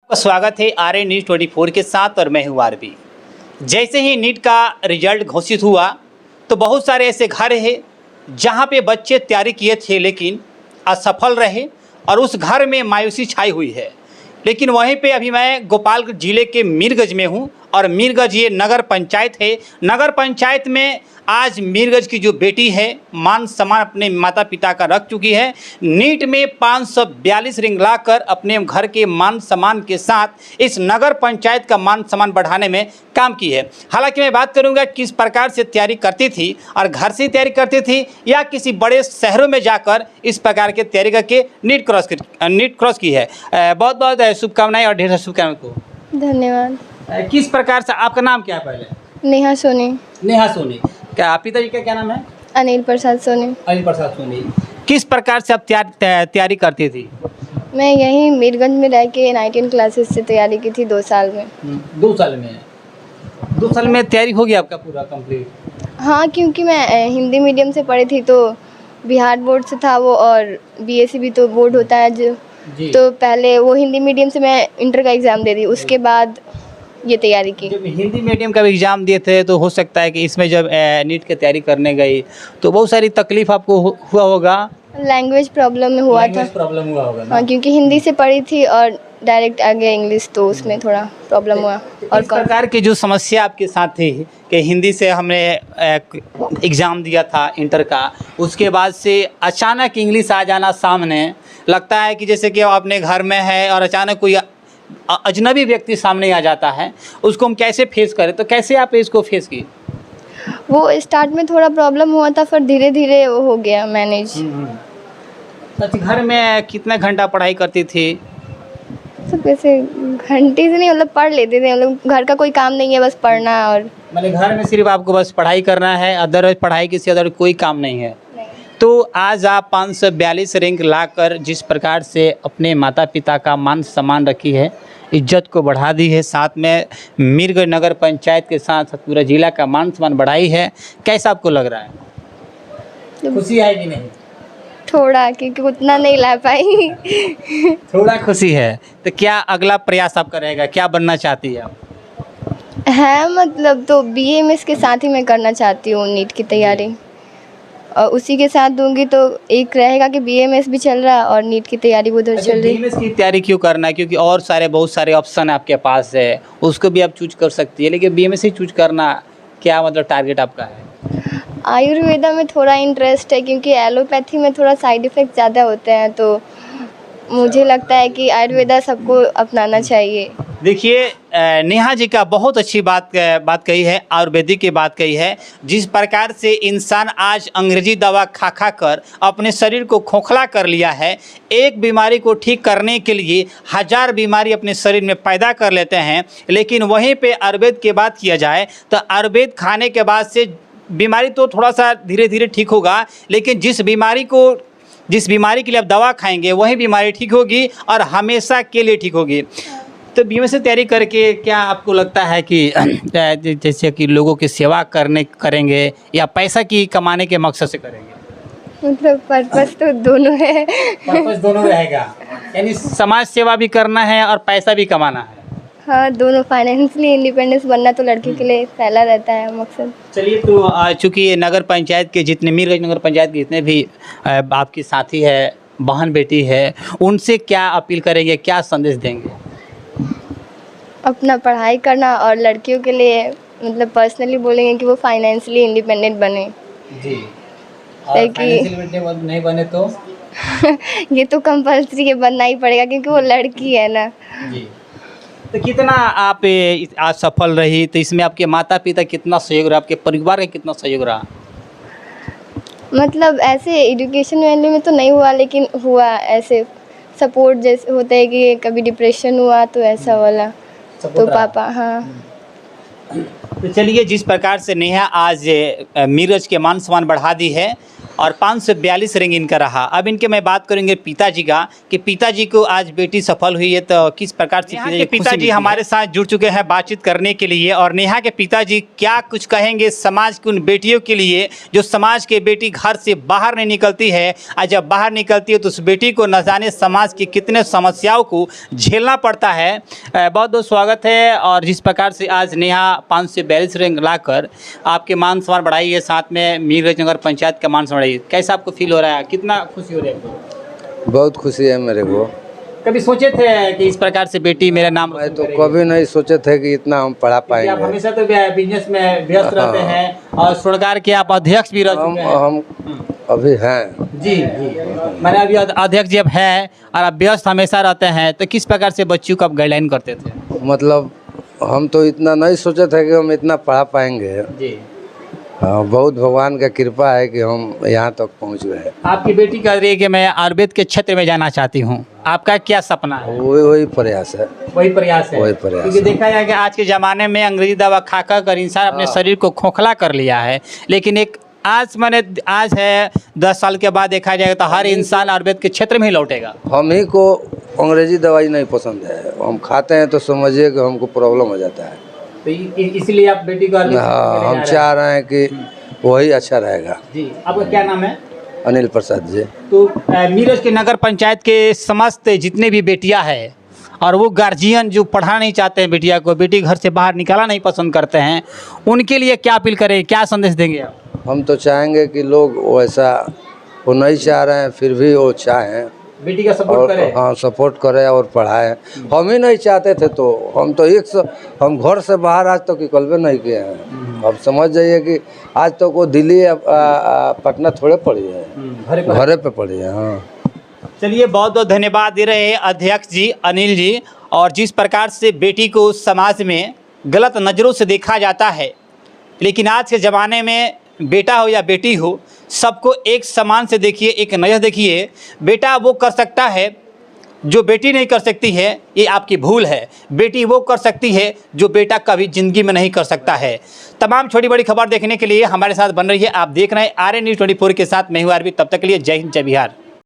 स्वागत है R A news 24 के साथ और मैं हूँ आरबी। जैसे ही नीट का रिजल्ट घोषित हुआ तो बहुत सारे ऐसे घर हैं जहाँ पे बच्चे तैयारी किए थे लेकिन असफल रहे और उस घर में मायूसी छाई हुई है। लेकिन वहीं पे अभी मैं गोपालगंज जिले के मीरगंज में हूँ और मीरगंज ये नगर पंचायत है। नगर पंचायत में आज मीरगंज की जो बेटी है मान सम्मान अपने माता पिता का रख चुकी है। नीट में 542 रैंक लाकर अपने घर के मान सम्मान के साथ इस नगर पंचायत का मान सम्मान बढ़ाने में काम की है। हालांकि मैं बात करूंगा किस प्रकार से तैयारी करती थी और घर से तैयारी करती थी या किसी बड़े शहरों में जाकर इस प्रकार की तैयारी करके नीट क्रॉस की है। बहुत बहुत शुभकामनाएं और ढेर सारी शुभकामनाएं को धन्यवाद। किस प्रकार से आपका नाम क्या है? पहले नेहा सोनी। नेहा सोनी। क्या पिताजी का क्या नाम है? अनिल प्रसाद सोनी। अनिल प्रसाद सोनी। किस प्रकार से आप तैयारी करती थी? मैं यहीं मीरगंज में रह के 19 क्लासेस से तैयारी की थी 2 साल में। 2 साल में? 2 साल में तैयारी हो गया आपका पूरा कंप्लीट? हाँ, क्योंकि मैं हिंदी मीडियम से पढ़ी थी तो बिहार बोर्ड से था वो, और बीएससी भी तो बोर्ड होता है जो, तो पहले वो हिंदी मीडियम से मैं इंटर का एग्ज़ाम दे दी, उसके बाद ये तैयारी की। जब हिंदी मीडियम का एग्ज़ाम दिए थे तो हो सकता है कि इसमें जब नीट की तैयारी करने गई तो बहुत सारी तकलीफ आपको हुआ होगा। लैंग्वेज प्रॉब्लम में हुआ था। प्रॉब्लम हुआ होगा ना? हाँ, क्योंकि हिंदी से पढ़ी थी और डायरेक्ट आ गया इंग्लिश, तो उसमें थोड़ा प्रॉब्लम हुआ। और इस प्रकार की जो समस्या आपके साथ थी कि हिंदी से हमने एग्ज़ाम दिया था इंटर का, उसके बाद से अचानक इंग्लिश आ जाना सामने, लगता है कि जैसे कि अपने घर में है और अचानक कोई अजनबी व्यक्ति सामने आ जाता है, उसको हम कैसे फेस करें? तो कैसे आप इसको फेस की? वो स्टार्ट में थोड़ा प्रॉब्लम हुआ था, फिर धीरे धीरे वो हो गया मैनेज। अच्छा, घर में कितना घंटा पढ़ाई करती थी? सब ऐसे घंटे से नहीं, मतलब पढ़ लेते थे। मतलब घर का कोई काम नहीं है, बस पढ़ना। और मतलब घर में सिर्फ आपको बस पढ़ाई करना है, अदर पढ़ाई किसी अदर कोई काम नहीं है। तो आज आप 542 रैंक लाकर जिस प्रकार से अपने माता पिता का मान सम्मान रखी है, इज्जत को बढ़ा दी है, साथ में मीरगंज नगर पंचायत के साथ पूरा जिला का मान सम्मान बढ़ाई है, कैसा आपको लग रहा है? खुशी है कि नहीं? थोड़ा, क्योंकि उतना नहीं ला पाई। थोड़ा खुशी है। तो क्या अगला प्रयास आपका रहेगा? क्या बनना चाहती है आप? है मतलब तो बीएमएस के साथ ही मैं करना चाहती हूँ नीट की तैयारी, और उसी के साथ दूंगी तो एक रहेगा कि बीएमएस भी चल रहा है और नीट की तैयारी उधर चल रही है। बीएमएस की तैयारी क्यों करना है? क्योंकि और बहुत सारे ऑप्शन आपके पास है, उसको भी आप चूज कर सकती है, लेकिन बीएमएस ही चूज करना क्या मतलब टारगेट आपका है? आयुर्वेदा में थोड़ा इंटरेस्ट है, क्योंकि एलोपैथी में थोड़ा साइड इफ़ेक्ट ज़्यादा होते हैं, तो मुझे लगता है कि आयुर्वेदा सबको अपनाना चाहिए। देखिए, नेहा जी का बहुत अच्छी बात कही है, आयुर्वेदिक की बात कही है। जिस प्रकार से इंसान आज अंग्रेजी दवा खा खा कर अपने शरीर को खोखला कर लिया है, एक बीमारी को ठीक करने के लिए 1000 बीमारी अपने शरीर में पैदा कर लेते हैं, लेकिन वहीं पे आयुर्वेद की बात किया जाए तो आयुर्वेद खाने के बाद से बीमारी तो थोड़ा सा धीरे धीरे ठीक होगा, लेकिन जिस बीमारी के लिए आप दवा खाएंगे वही बीमारी ठीक होगी और हमेशा के लिए ठीक होगी। तो बीएमएस से तैयारी करके क्या आपको लगता है कि जैसे कि लोगों की सेवा करेंगे या पैसा की कमाने के मकसद से करेंगे? मतलब पर्पस तो दोनों है। पर्पस दोनों रहेगा, यानी समाज सेवा भी करना है और पैसा भी कमाना है। हाँ, दोनों। फाइनेंशियली इंडिपेंडेंस बनना तो लड़की के लिए पहला रहता है मकसद। चलिए, तो चूँकि ये नगर पंचायत के जितने मीरगंज नगर पंचायत के जितने भी आपकी साथी है, बहन बेटी है, उनसे क्या अपील करेंगे, क्या संदेश देंगे? अपना पढ़ाई करना, और लड़कियों के लिए मतलब पर्सनली बोलेंगे कि वो फाइनेंशियली इंडिपेंडेंट बने। जी। और फाइनेंशियली इंडिपेंडेंट नहीं बने तो ये तो कंपल्सरी है, बनना ही पड़ेगा, क्योंकि वो लड़की है ना। जी। तो कितना आप आज सफल रही, तो इसमें आपके माता पिता कितना सहयोग रहा, आपके परिवार का कितना सहयोग रहा? मतलब ऐसे एजुकेशन वैल्यू में तो नहीं हुआ, लेकिन हुआ ऐसे सपोर्ट, जैसे होता है कि कभी डिप्रेशन हुआ तो ऐसा वाला, तो पापा। हाँ। तो चलिए, जिस प्रकार से नेहा आज मीरज के मान सम्मान बढ़ा दी है, और 542 रैंक इनका रहा। अब इनके मैं बात करेंगे पिताजी का कि पिताजी को आज बेटी सफल हुई है तो किस प्रकार से नेहा के पिताजी हमारे साथ जुड़ चुके हैं बातचीत करने के लिए। और नेहा के पिताजी क्या कुछ कहेंगे समाज की उन बेटियों के लिए जो समाज के बेटी घर से बाहर नहीं निकलती है, और जब बाहर निकलती है तो उस बेटी को न जाने समाज की कितने समस्याओं को झेलना पड़ता है। बहुत बहुत स्वागत है। और जिस प्रकार से आज नेहा 542 रैंक लाकर आपके मान सम्मान बढ़ाई है, साथ में मीरगंज नगर पंचायत का मान सम्मान बढ़ाई, कैसा आपको फील हो रहा है, कितना खुशी हो रही है आपको? बहुत खुशी है मेरे को। कभी सोचे थे कि इस प्रकार से बेटी मेरा नाम मैं तो कभी नहीं सोचे थे कि इतना हम पढ़ा आप पाएंगे। हमेशा तो बिजनेस में व्यस्त रहते हैं और सरकार के आप अध्यक्ष भी रह चुके हैं। हम अभी हैं। जी जी, मैंने अभी अध्यक्ष जब है और आप व्यस्त हमेशा रहते हैं तो किस प्रकार से बच्चों को आप गाइडलाइन करते थे? मतलब हम तो इतना नहीं सोचे थे कि हम इतना पढ़ा पाएंगे। जी, हाँ, बहुत भगवान का कृपा है कि हम यहाँ तक पहुँच गए। आपकी बेटी कह रही है कि मैं आयुर्वेद के क्षेत्र में जाना चाहती हूँ, आपका क्या सपना है? वही प्रयास है। वही प्रयास है। वही प्रयास क्योंकि है। देखा जाए कि आज के ज़माने में अंग्रेजी दवा खा कर इंसान अपने शरीर को खोखला कर लिया है, लेकिन एक आज है 10 साल के बाद देखा जाएगा तो हर इंसान आयुर्वेद के क्षेत्र में ही लौटेगा। हम ही को अंग्रेजी दवाई नहीं पसंद है, हम खाते हैं तो समझिए कि हमको प्रॉब्लम हो जाता है। तो इसलिए आप बेटी को आयुर्वेद क्षेत्र में हाँ, ले हम जा रहे चाह रहे हैं कि वही अच्छा रहेगा। हैं। जी, आपका क्या नाम है? अनिल प्रसाद जी। तो मीरज के नगर पंचायत के समस्त जितने भी बेटियां हैं और वो गार्जियन जो पढ़ाना नहीं चाहते हैं बेटिया को, बेटी घर से बाहर निकालना नहीं पसंद करते हैं, उनके लिए क्या अपील करें, क्या संदेश देंगे आप? हम तो चाहेंगे कि लोग वैसा वो नहीं चाह रहे हैं फिर भी वो चाहें बेटी का सपोर्ट और करें। हाँ सपोर्ट करें और पढ़ाएं। हम ही नहीं चाहते थे तो हम घर से बाहर आज तक निकलवे नहीं किए हैं। अब समझ जाइए कि आज तक वो दिल्ली पटना थोड़े पड़ी है, घरे पे पड़ी है। हाँ, चलिए, बहुत बहुत धन्यवाद दे रहे हैं अध्यक्ष जी अनिल जी। और जिस प्रकार से बेटी को समाज में गलत नज़रों से देखा जाता है, लेकिन आज के ज़माने में बेटा हो या बेटी हो सबको एक समान से देखिए, एक नज़र देखिए। बेटा वो कर सकता है जो बेटी नहीं कर सकती है, ये आपकी भूल है। बेटी वो कर सकती है जो बेटा कभी ज़िंदगी में नहीं कर सकता है। तमाम छोटी बड़ी खबर देखने के लिए हमारे साथ बन रही है। आप देख रहे हैं RN News 24 के साथ मैं हूँ आरबी। तब तक के लिए जय हिंद, जय बिहार।